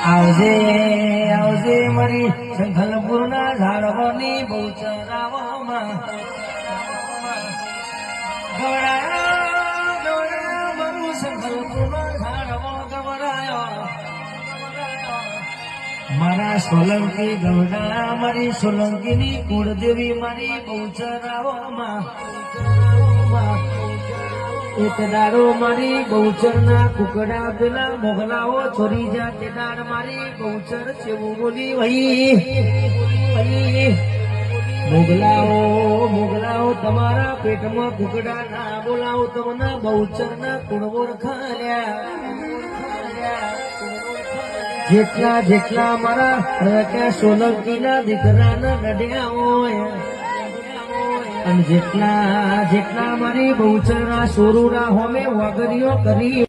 આવજે આવજે મારી સંખલપુરના ઝાડવાની બહુચરાવામાં ગવડાયો મારું સંખલપુરનો ઝાડવો ગવડાયો મારા સોલંકી ગવડા મારી સોલંકીની કુળદેવી મારી બહુચરાવામાં એક દાડો મારી બહુચરના કુકડા પેલા મોગલાઓ છોરી જા તે દાડ મારી બહુચર છેવું બોલી વહી મોગલાઓ તમારા પેટમાં કુકડા ના બોલાવો તમને બહુચરના કુણવોર ખાલ્યા જેટલા મારા સોલંકીના દીકરાના લડ્યા હોય અને જેટલા મારી બહુચરના સોરુડા હોમે વગરીઓ કરી